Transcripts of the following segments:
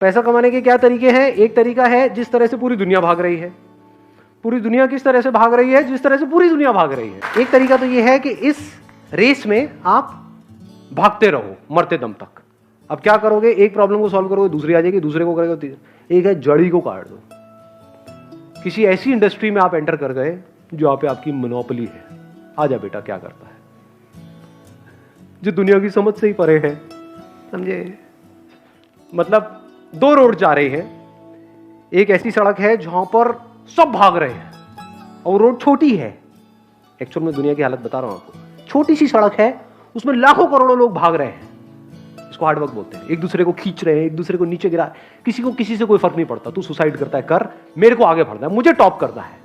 पैसा कमाने के क्या तरीके हैं? एक तरीका है जिस तरह से पूरी दुनिया भाग रही है। पूरी दुनिया किस तरह से भाग रही है? जिस तरह से पूरी दुनिया भाग रही है। एक तरीका तो यह है कि इस रेस में आप भागते रहो मरते दम तक। अब क्या करोगे? एक प्रॉब्लम को सॉल्व करोगे, दूसरी आ जाएगी, दूसरे को करोगे, एक है जड़ी को काट दो। किसी ऐसी इंडस्ट्री में आप एंटर कर गए जहां पे आपकी मोनोपोली है। आजा बेटा, क्या करता है, जो दुनिया की समझ से ही परे है। समझे? मतलब दो रोड जा रहे हैं। एक ऐसी सड़क है जहां पर सब भाग रहे हैं और रोड छोटी है। एक्चुअल में दुनिया की हालत बता रहा हूं आपको। छोटी सी सड़क है, उसमें लाखों करोड़ों लोग भाग रहे हैं। इसको हार्डवर्क बोलते हैं। एक दूसरे को खींच रहे हैं, एक दूसरे को नीचे गिरा। किसी को किसी से कोई फर्क नहीं पड़ता। तू सुसाइड करता है कर, मेरे को आगे बढ़ना है, मुझे टॉप करना है।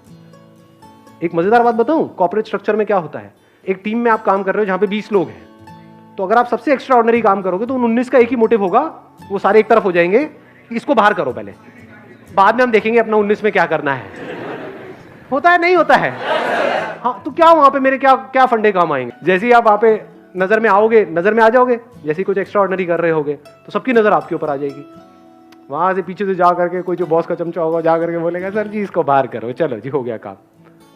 एक मजेदार बात बताऊं, कॉर्पोरेट स्ट्रक्चर में क्या होता है? एक टीम में आप काम कर रहे हो जहां पे 20 लोग हैं, तो अगर आप सबसे एक्स्ट्रा ऑर्डिनरी काम करोगे तो उन 19 का एक ही मोटिव होगा, वो सारे एक तरफ हो जाएंगे, इसको बाहर करो पहले, बाद में हम देखेंगे अपना 19 में क्या करना है। होता है नहीं होता है? हाँ, तो क्या वहां पे मेरे क्या क्या फंडे काम आएंगे? जैसे ही आप वहां पे नजर में आओगे, नजर में आ जाओगे, जैसे ही कुछ एक्स्ट्रा ऑर्डिनरी कर रहे होगे तो सबकी नजर आपके ऊपर आ जाएगी। वहां से पीछे से जा करके कोई जो बॉस का चमचा होगा जा करके बोलेगा, सर जी इसको बाहर करो, चलो जी हो गया काम।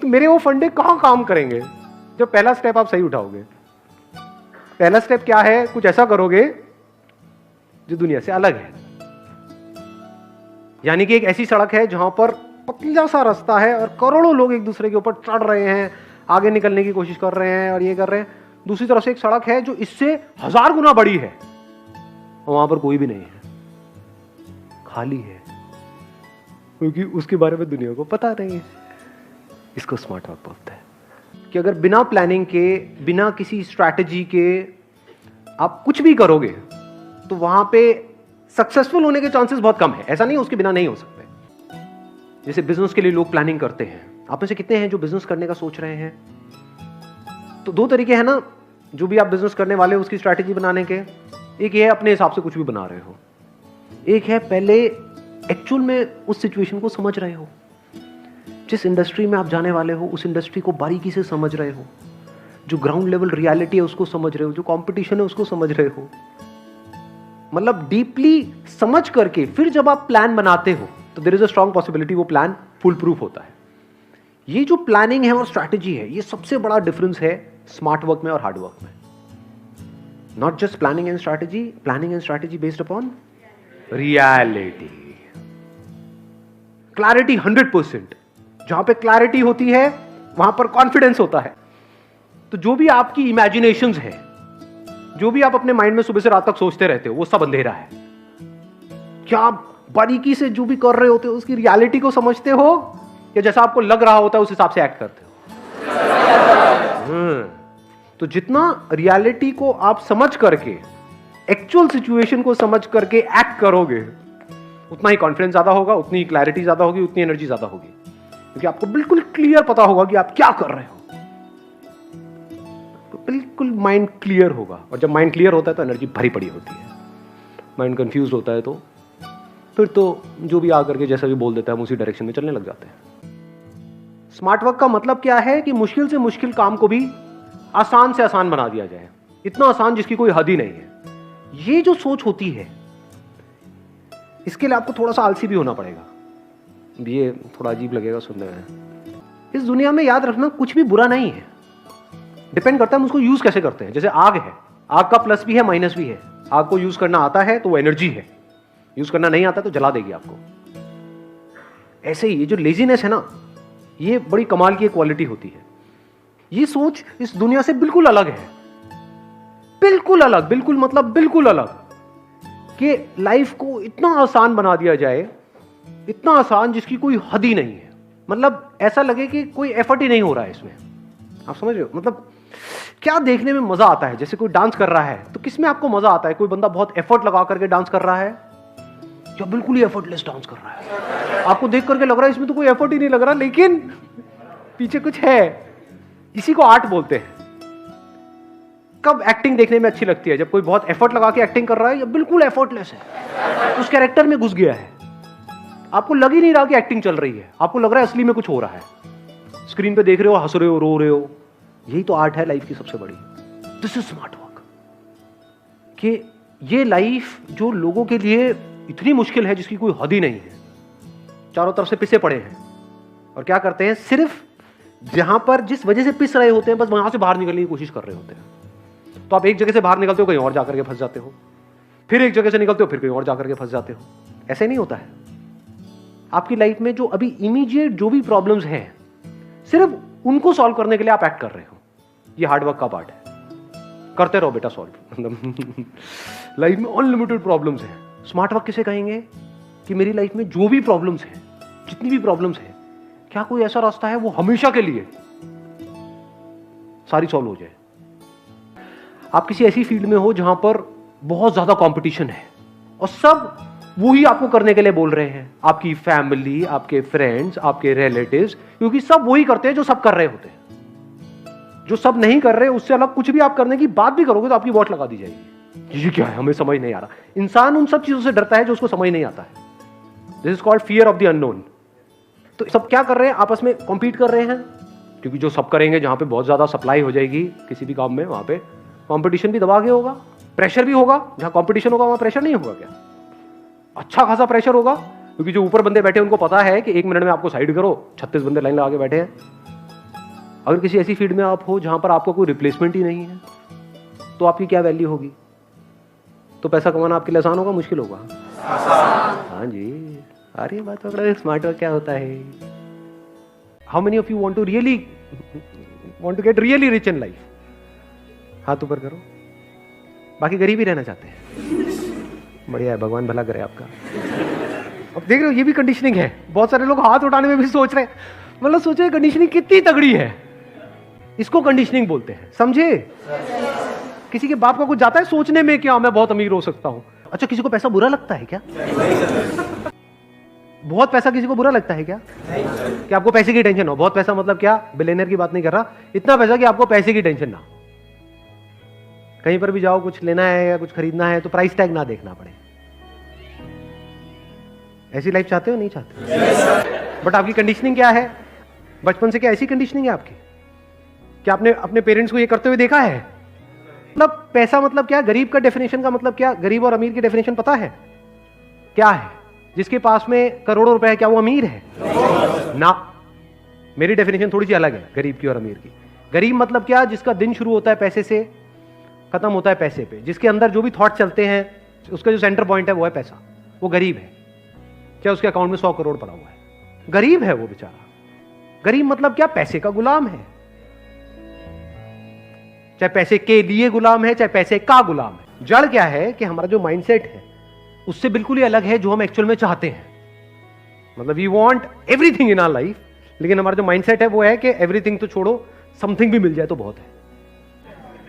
तो मेरे वो फंडे कहां काम करेंगे जब पहला स्टेप आप सही उठाओगे? पहला स्टेप क्या है? कुछ ऐसा करोगे जो दुनिया से अलग है। यानी कि एक ऐसी सड़क है जहां पर पतला सा रास्ता है और करोड़ों लोग एक दूसरे के ऊपर चढ़ रहे हैं, आगे निकलने की कोशिश कर रहे हैं और ये कर रहे हैं। दूसरी तरफ से एक सड़क है जो इससे 1000 गुना बड़ी है और वहां पर कोई भी नहीं है, खाली है, क्योंकि उसके बारे में दुनिया को पता नहीं है। इसको स्मार्ट वर्क बोलते हैं। कि अगर बिना प्लानिंग के, बिना किसी स्ट्रैटेजी के आप कुछ भी करोगे तो वहां पे सक्सेसफुल होने के चांसेस बहुत कम है। ऐसा नहीं उसके बिना नहीं हो सकते। जैसे बिजनेस के लिए लोग प्लानिंग करते हैं। आप में से कितने हैं जो बिजनेस करने का सोच रहे हैं? तो दो तरीके हैं ना, जो भी आप बिजनेस करने वाले हो उसकी स्ट्रैटेजी बनाने के। एक ये है अपने हिसाब से कुछ भी बना रहे हो, एक है पहले एक्चुअल में उस सिचुएशन को समझ रहे हो। जिस इंडस्ट्री में आप जाने वाले हो उस इंडस्ट्री को बारीकी से समझ रहे हो, जो ग्राउंड लेवल रियलिटी है उसको समझ रहे हो, जो कंपटीशन है उसको समझ रहे हो। मतलब डीपली समझ करके फिर जब आप प्लान बनाते हो तो there is a strong possibility वो प्लान फुल प्रूफ होता है। ये जो प्लानिंग है और स्ट्रैटेजी है, ये सबसे बड़ा डिफरेंस है स्मार्ट वर्क में और हार्ड वर्क में। Not just planning and strategy, planning and strategy based upon reality. Clarity 100%। जहां पे क्लैरिटी होती है वहां पर कॉन्फिडेंस होता है। तो जो भी आपकी इमेजिनेशंस है, जो भी आप अपने माइंड में सुबह से रात तक सोचते रहते हो, वो सब अंधेरा है। क्या आप बारीकी से जो भी कर रहे होते हो उसकी रियलिटी को समझते हो, या जैसा आपको लग रहा होता है उस हिसाब से एक्ट करते हो? तो जितना रियलिटी को आप समझ करके, एक्चुअल सिचुएशन को समझ करके एक्ट करोगे, उतना ही कॉन्फिडेंस ज्यादा होगा, उतनी ही क्लैरिटी ज्यादा होगी, उतनी एनर्जी ज्यादा होगी, क्योंकि आपको बिल्कुल क्लियर पता होगा कि आप क्या कर रहे हो। तो बिल्कुल माइंड क्लियर होगा, और जब माइंड क्लियर होता है तो एनर्जी भरी पड़ी होती है। माइंड कंफ्यूज होता है तो फिर तो जो भी आकर के जैसा भी बोल देता है हम उसी डायरेक्शन में चलने लग जाते हैं। स्मार्ट वर्क का मतलब क्या है? कि मुश्किल से मुश्किल काम को भी आसान से आसान बना दिया जाए, इतना आसान जिसकी कोई हद ही नहीं है। ये जो सोच होती है, इसके लिए आपको थोड़ा सा आलसी भी होना पड़ेगा। ये थोड़ा अजीब लगेगा सुनने में। इस दुनिया में याद रखना कुछ भी बुरा नहीं है, डिपेंड करता है हम उसको यूज कैसे करते हैं। जैसे आग है, आग का प्लस भी है माइनस भी है। आग को यूज करना आता है तो वो एनर्जी है, यूज करना नहीं आता तो जला देगी आपको। ऐसे ही ये जो लेजीनेस है ना, ये बड़ी कमाल की क्वालिटी होती है। ये सोच इस दुनिया से बिल्कुल अलग है, बिल्कुल अलग, बिल्कुल मतलब बिल्कुल अलग। कि लाइफ को इतना आसान बना दिया जाए, इतना आसान जिसकी कोई हद ही नहीं है। मतलब ऐसा लगे कि कोई एफर्ट ही नहीं हो रहा है इसमें। आप समझ रहे हो? मतलब क्या देखने में मजा आता है? जैसे कोई डांस कर रहा है तो किसमें आपको मजा आता है? कोई बंदा बहुत एफर्ट लगा करके डांस कर रहा है या बिल्कुल ही एफर्टलेस डांस कर रहा है? आपको देख करके लग रहा है इसमें तो कोई एफर्ट ही नहीं लग रहा, लेकिन पीछे कुछ है। इसी को आर्ट बोलते हैं। कब एक्टिंग देखने में अच्छी लगती है? जब कोई बहुत एफर्ट लगा के एक्टिंग कर रहा है या बिल्कुल एफर्टलेस है, उस कैरेक्टर में घुस गया है, आपको लग ही नहीं रहा कि एक्टिंग चल रही है, आपको लग रहा है असली में कुछ हो रहा है। स्क्रीन पे देख रहे हो, हंस रहे हो, रो रहे हो। यही तो आर्ट है लाइफ की सबसे बड़ी। This is smart work. कि ये लाइफ जो लोगों के लिए इतनी मुश्किल है जिसकी कोई हद ही नहीं है। चारों तरफ से पिसे पड़े हैं और क्या करते हैं, सिर्फ जहां पर जिस वजह से पिस रहे होते हैं बस वहां से बाहर निकलने की कोशिश कर रहे होते हैं। तो आप एक जगह से बाहर निकलते हो, कहीं और जाकर के फंस जाते हो, फिर एक जगह से निकलते हो, फिर कहीं और जाकर के फंस जाते हो। ऐसे नहीं होता है। आपकी लाइफ में जो अभी इमीडिएट जो भी प्रॉब्लम्स हैं, सिर्फ उनको सॉल्व करने के लिए आप एक्ट कर रहे हो। ये हार्डवर्क का पार्ट है। करते रहो बेटा सॉल्व। लाइफ में अनलिमिटेड प्रॉब्लम्स हैं। स्मार्ट वर्क किसे कहेंगे कि मेरी लाइफ में जो भी प्रॉब्लम्स हैं, जितनी भी प्रॉब्लम्स हैं, क्या कोई ऐसा रास्ता है वो हमेशा के लिए सारी सॉल्व हो जाए। आप किसी ऐसी फील्ड में हो जहां पर बहुत ज्यादा कंपटीशन है और सब वही आपको करने के लिए बोल रहे हैं, आपकी फैमिली, आपके फ्रेंड्स, आपके रिलेटिव्स, क्योंकि सब वही करते हैं जो सब कर रहे होते हैं। जो सब नहीं कर रहे उससे अलग कुछ भी आप करने की बात भी करोगे तो आपकी वॉट लगा दी जाएगी। ये क्या है, हमें समझ नहीं आ रहा। इंसान उन सब चीजों से डरता है जो उसको समझ नहीं आता है। This is called fear of the unknown. तो सब क्या कर रहे हैं, आपस में कॉम्पीट कर रहे हैं, क्योंकि जो सब करेंगे, जहां पे बहुत ज्यादा सप्लाई हो जाएगी किसी भी काम में, वहां पे कॉम्पिटिशन भी दबा के होगा, प्रेशर भी होगा। जहां कॉम्पिटिशन होगा वहां प्रेशर नहीं होगा क्या? अच्छा खासा प्रेशर होगा, क्योंकि जो ऊपर बंदे बैठे उनको पता है कि 1 मिनट में आपको साइड करो, 36 बंदे लाइन लगा के बैठे हैं। अगर किसी ऐसी फील्ड में आप हो जहां पर आपको कोई रिप्लेसमेंट ही नहीं है, तो आपकी क्या वैल्यू होगी? तो पैसा कमाना आपके लिए आसान होगा, मुश्किल होगा? हाँ जी, अरे बात पकड़ा। स्मार्ट वर्क क्या होता है? How many of you want to get really rich in life? हाथ ऊपर करो। बाकी गरीब ही रहना चाहते हैं। बढ़िया है, भगवान भला करे आपका। अब देख रहे हो, ये भी कंडीशनिंग है। बहुत सारे लोग हाथ उठाने में भी सोच रहे हैं, मतलब सोचे कंडीशनिंग कितनी तगड़ी है। इसको कंडीशनिंग बोलते हैं, समझे? किसी के बाप का कुछ जाता है सोचने में कि हाँ मैं बहुत अमीर हो सकता हूं। अच्छा, किसी को पैसा बुरा लगता है क्या? बहुत पैसा किसी को बुरा लगता है क्या? कि आपको पैसे की टेंशन हो। बहुत पैसा मतलब क्या? बिलियनर की बात नहीं कर रहा, इतना पैसा कि आपको पैसे की टेंशन ना। कहीं पर भी जाओ, कुछ लेना है या कुछ खरीदना है तो प्राइस टैग ना देखना पड़े। ऐसी लाइफ चाहते हो? नहीं चाहते। बट आपकी कंडीशनिंग क्या है? बचपन से क्या ऐसी कंडीशनिंग है आपकी? क्या आपने अपने पेरेंट्स को ये करते हुए देखा है? मतलब पैसा मतलब क्या? गरीब का डेफिनेशन का मतलब क्या? गरीब और अमीर की डेफिनेशन पता है क्या है? जिसके पास में करोड़ों रुपए है, क्या वो अमीर है? ना। मेरी डेफिनेशन थोड़ी सी अलग है गरीब की और अमीर की। गरीब मतलब क्या? जिसका दिन शुरू होता है पैसे से, खत्म होता है पैसे पे, जिसके अंदर जो भी थॉट चलते हैं उसका जो सेंटर पॉइंट है वो है पैसा। वो गरीब है। क्या उसके अकाउंट में 100 करोड़ पड़ा हुआ है? गरीब है वो बेचारा। गरीब मतलब क्या? पैसे का गुलाम है। चाहे पैसे के लिए गुलाम है, चाहे पैसे का गुलाम है। जड़ क्या है कि हमारा जो माइंडसेट है उससे बिल्कुल ही अलग है जो हम एक्चुअल में चाहते हैं। मतलब we want everything in our life, लेकिन हमारा जो माइंडसेट है वो है कि एवरीथिंग तो छोड़ो, समथिंग भी मिल जाए तो बहुत है।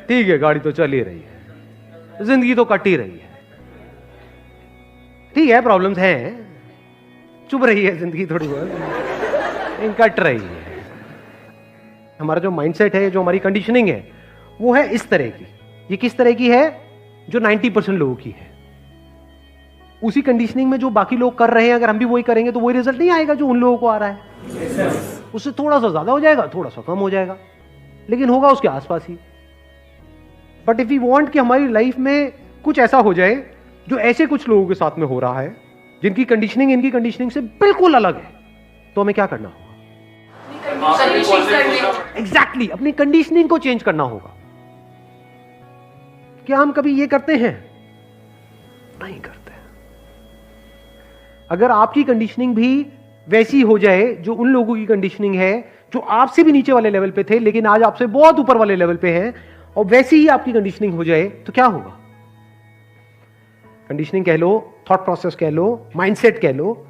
ठीक है, गाड़ी तो चल ही रही है, जिंदगी तो कट ही रही है, ठीक है, प्रॉब्लम्स हैं, चुभ रही है जिंदगी थोड़ी बहुत, कट रही है। हमारा जो माइंडसेट है, जो हमारी कंडीशनिंग है, वो है इस तरह की। ये किस तरह की है? जो 90% लोगों की है। उसी कंडीशनिंग में जो बाकी लोग कर रहे हैं, अगर हम भी वही करेंगे तो वही रिजल्ट नहीं आएगा जो उन लोगों को आ रहा है। उससे थोड़ा सा ज्यादा हो जाएगा, थोड़ा सा कम हो जाएगा, लेकिन होगा उसके आसपास ही। बट इफ वी वांट कि हमारी लाइफ में कुछ ऐसा हो जाए जो ऐसे कुछ लोगों के साथ में हो रहा है, जिनकी कंडीशनिंग इनकी कंडीशनिंग से बिल्कुल अलग है, तो हमें क्या करना होगा? एग्जैक्टली, अपनी कंडीशनिंग को चेंज करना होगा। क्या हम कभी ये करते हैं? नहीं करते। अगर आपकी कंडीशनिंग भी वैसी हो जाए जो उन लोगों की कंडीशनिंग है जो आपसे भी नीचे वाले लेवल पे थे लेकिन आज आपसे बहुत ऊपर वाले लेवल पे हैं, और वैसी ही आपकी कंडीशनिंग हो जाए, तो क्या होगा? कंडीशनिंग कह लो, थॉट प्रोसेस कह लो, माइंडसेट कह लो,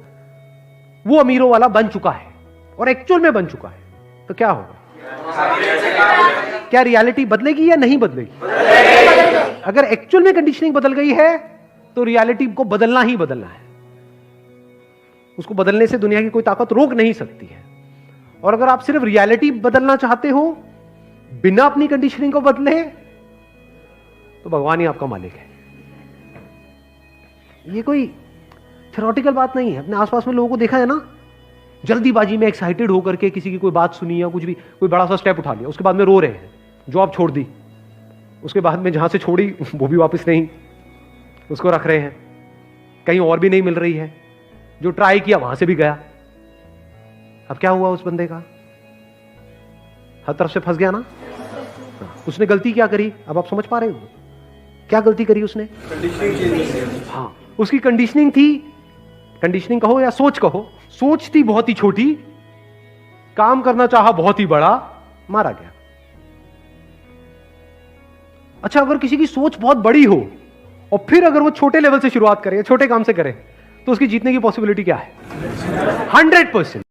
वो अमीरों वाला बन चुका है और एक्चुअल में बन चुका है, तो क्या होगा? क्या रियलिटी बदलेगी या नहीं बदलेगी? अगर एक्चुअल में कंडीशनिंग बदल गई है तो रियलिटी को बदलना ही बदलना है। उसको बदलने से दुनिया की कोई ताकत रोक नहीं सकती है। और अगर आप सिर्फ रियलिटी बदलना चाहते हो बिना अपनी कंडीशनिंग को बदले, तो भगवान ही आपका मालिक है। ये कोई थ्योरेटिकल बात नहीं है। अपने आसपास में लोगों को देखा है ना, जल्दीबाजी में एक्साइटेड होकर के किसी की कोई बात सुनी या कुछ भी, कोई बड़ा सा स्टेप उठा लिया, उसके बाद में रो रहे हैं, जॉब छोड़ दी, उसके बाद में जहां से छोड़ी वो भी वापस नहीं, उसको रख रहे हैं। कहीं और भी नहीं मिल रही है, जो ट्राई किया वहां से भी गया। अब क्या हुआ उस बंदे का? हर तरफ से फंस गया ना। उसने गलती क्या करी, अब आप समझ पा रहे हो क्या गलती करी उसने? हाँ, उसकी कंडीशनिंग थी, कंडीशनिंग कहो या सोच कहो, सोच थी बहुत ही छोटी, काम करना चाहा बहुत ही बड़ा, मारा गया। अच्छा, अगर किसी की सोच बहुत बड़ी हो और फिर अगर वो छोटे लेवल से शुरुआत करे, छोटे काम से करे, तो उसकी जीतने की पॉसिबिलिटी क्या है? 100%।